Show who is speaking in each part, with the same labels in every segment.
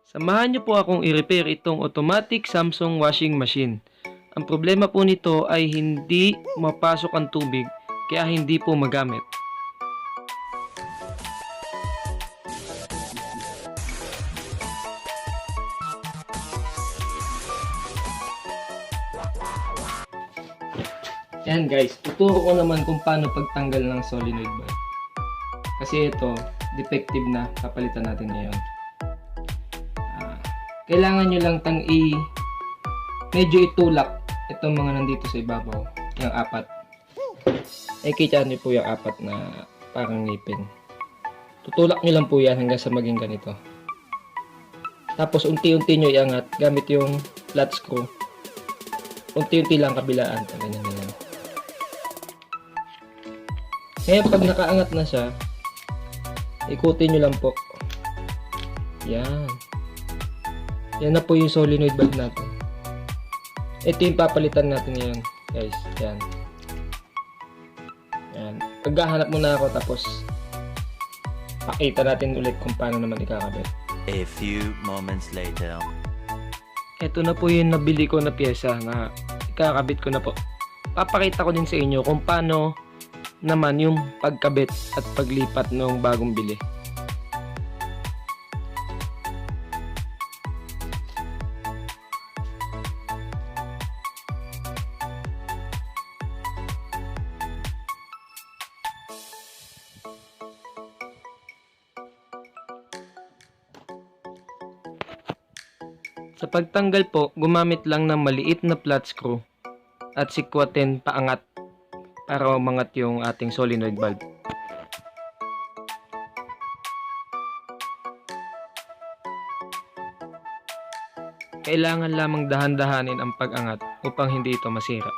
Speaker 1: Samahan niyo po akong i-repair itong automatic Samsung washing machine. Ang problema po nito ay hindi mapasok ang tubig kaya hindi po magamit. Yan guys, tuturo ko naman kung paano pagtanggal ng solenoid valve. Kasi ito, defective na, papalitan natin ngayon. Kailangan nyo lang medyo itulak itong mga nandito sa ibabaw, yung apat. Kita nyo po yung apat na parang ngipin. Tutulak nyo lang po yan hanggang sa maging ganito. Tapos unti-unti nyo iangat gamit yung flat screw. Unti-unti lang kabilaan, ganyan. Ngayon pag nakaangat na siya, ikutin nyo lang po. Yan. Yan na po yung solenoid valve natin. Ito yung papalitan natin ngayon, guys. Yan. Yan. Paghahanap muna ako tapos pakita natin ulit kung paano naman ikakabit.
Speaker 2: A few moments later.
Speaker 1: Ito na po yung nabili ko na pyesa na ikakabit ko na po. Papakita ko din sa inyo kung paano naman yung pagkabit at paglipat ng bagong bili. Sa pagtanggal po, gumamit lang ng maliit na flat screw at sikwatin paangat para umangat yung ating solenoid valve. Kailangan lamang dahan-dahanin ang pag-angat upang hindi ito masira.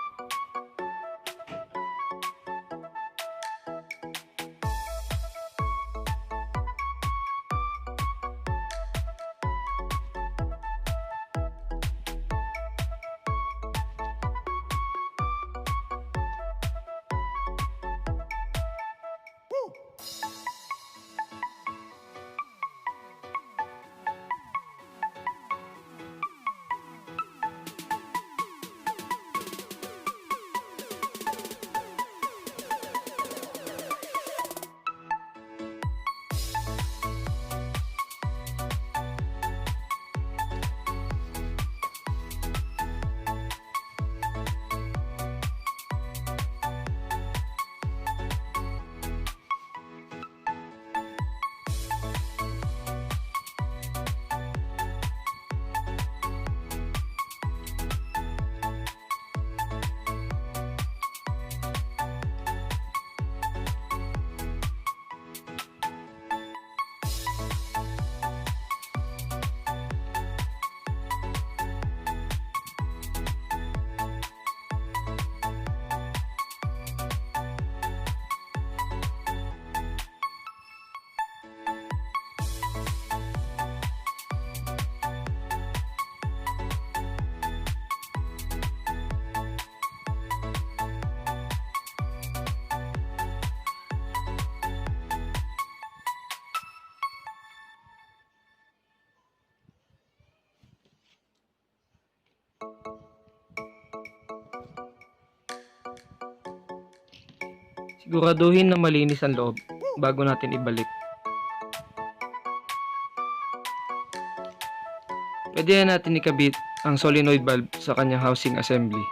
Speaker 1: Siguraduhin na malinis ang loob bago natin ibalik. Pwede na natin ikabit ang solenoid valve sa kanyang housing assembly.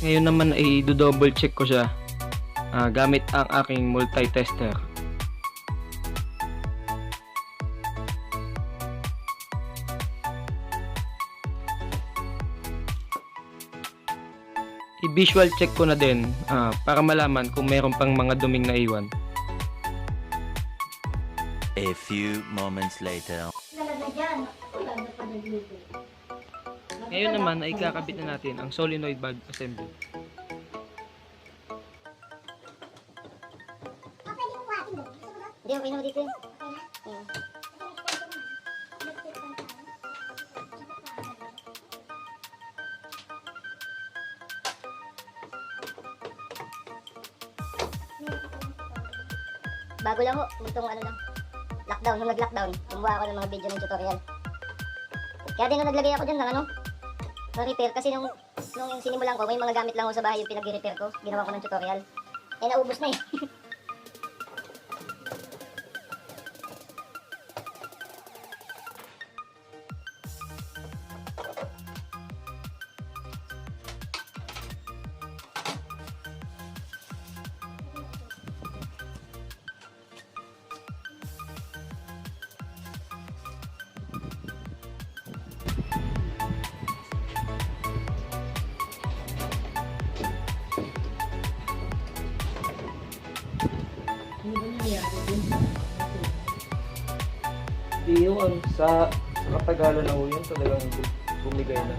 Speaker 1: Ngayon naman ay do-double check ko siya gamit ang aking multi-tester. I-visual check ko na din para malaman kung meron pang mga duming naiwan.
Speaker 2: A few moments later.
Speaker 1: Ngayon naman ay kakabit na natin ang solenoid valve assembly.
Speaker 3: Hindi, okay na dito. Bago lang ho, itong ano lang, lockdown, nung nag-lockdown, kumuha ako ng mga video ng tutorial. Kaya din nung naglagay ako dyan ng ano, ng repair, kasi nung sinimulan ko, may mga gamit lang ho sa bahay yung pinag-repair ko, ginawa ko ng tutorial. Eh, naubos na eh.
Speaker 1: Di yun, sa katagalan na ho yun, talagang bumigay na.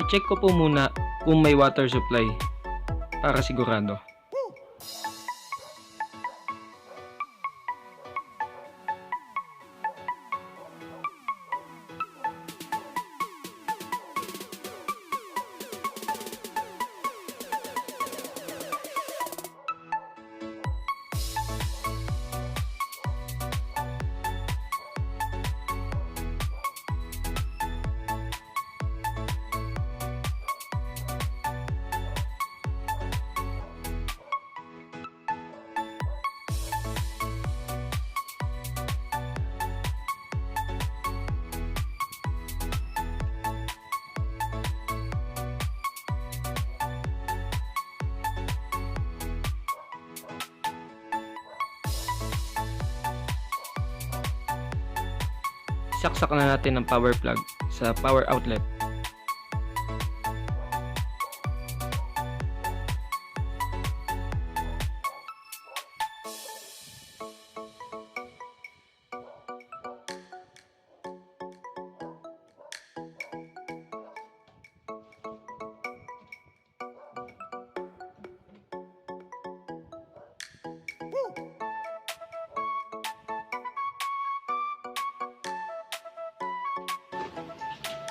Speaker 1: I-check ko po muna kung may water supply para sigurado. Saksak na natin ang power plug sa power outlet.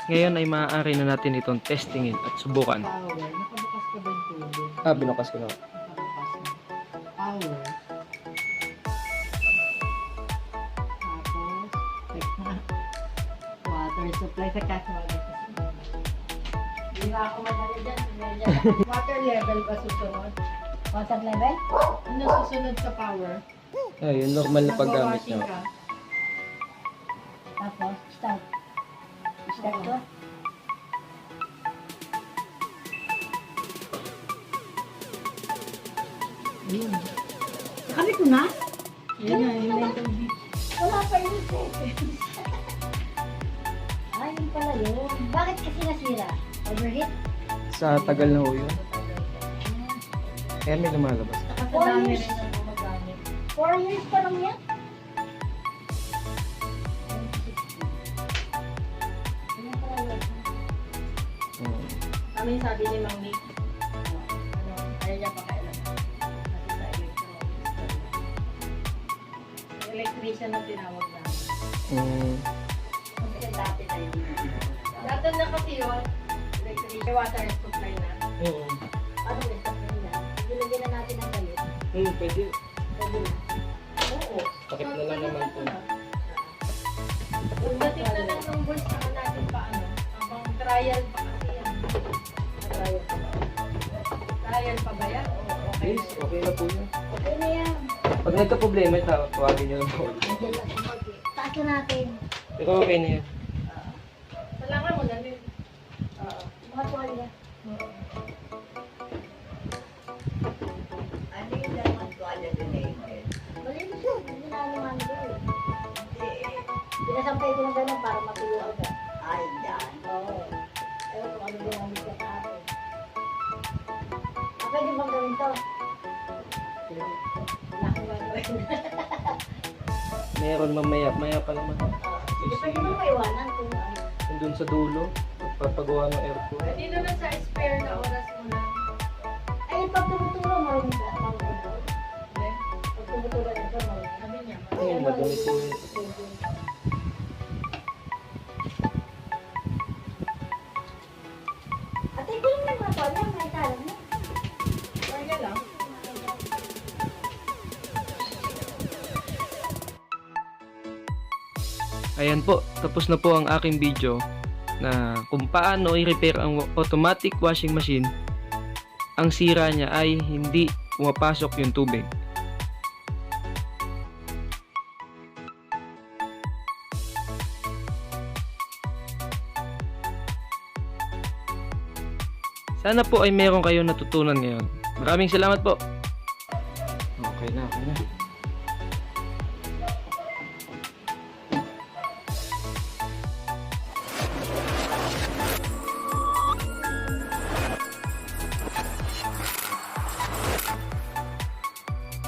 Speaker 1: Ngayon ay maaari na natin itong testingin at subukan.
Speaker 4: Power. Nakabukas ka ba yung tubo?
Speaker 1: Binukas ko na.
Speaker 4: Nakabukas na. Power. Tapos, water supply sa cash water supply. Hindi na ako madali dyan. Water level ba susunod? Water level? Ano susunod sa power?
Speaker 1: Ay, yung normal na paggamit
Speaker 4: Nagwa-washing
Speaker 1: nyo.
Speaker 4: ka.
Speaker 3: Tapos, start. Start ko.
Speaker 4: Ayun. Sabi ko na? Ayun na, yun na yung tubig.
Speaker 3: Wala pa yung seconds. Ay, yun pala yun. Bakit kasi nasira? Overheat?
Speaker 1: Sa tagal na ho yun. Kaya may lumalabas.
Speaker 4: Saka sa dami rin ang gumagamit.
Speaker 3: 4 years pa lang yan.
Speaker 1: Hmm.
Speaker 4: Amin sabi ni Mang Nick, ayaw niya pakailan. Kasi sa electronics. Electrician na tinawag namin.
Speaker 1: Hmm.
Speaker 4: Kasi dati na yun. Dati na kasi yun, electrician, water supply na.
Speaker 1: Hmm.
Speaker 4: Ano yung supply na? Ilagyan na natin ang galit.
Speaker 1: Pwede.
Speaker 4: Pwede na. Oo.
Speaker 1: Takip na lang naman po.
Speaker 4: Pagdating na lang ng boys, saka natin paano? Habang trial pa kasi yan. Trial pa ba? Trial pa ba yan? Oo, okay
Speaker 1: Yes,
Speaker 4: na yan.
Speaker 1: okay na po yan.
Speaker 4: Okay na yan.
Speaker 1: Pag nagka-problema, tawagin nyo lang po.
Speaker 3: Taas na natin.
Speaker 1: Pero okay na yan.
Speaker 4: Kailangan mo na rin.
Speaker 3: Mga tuwalya.
Speaker 5: Ano yung naman tuwala din eh?
Speaker 3: Malinis yun. Hindi na naman doon.
Speaker 5: Eh,
Speaker 3: Pinasampay ko ng gano'n para matuyo agad.
Speaker 5: ay, yan.
Speaker 3: Oo. Ewan kung ano ginamit ka sa akin. Pwede bang gawin to?
Speaker 4: Wala akong gagawin.
Speaker 1: Meron mamaya pa naman.
Speaker 3: Hindi pwede mo maiwanan kung ano.
Speaker 1: Nandun sa dulo, pagpapagawa ng aircon.
Speaker 4: Pwede naman sa spare na oras mo lang.
Speaker 3: Ay, pag tumuturo, marunong ka. Marunong ka.
Speaker 4: Hindi?
Speaker 3: Pag tumuturo ito, marunong ka.
Speaker 4: Sabi niya.
Speaker 1: Ayun, madumi po yun.
Speaker 3: Ate, kulang lang mga tuwalya. May talag mo.
Speaker 4: Kaya lang.
Speaker 1: Ayan po, tapos na po ang aking video na kung paano i-repair ang automatic washing machine. Ang sira niya ay hindi pumapasok yung tubig. Sana po ay meron kayong natutunan ngayon. Maraming salamat po. Okay na.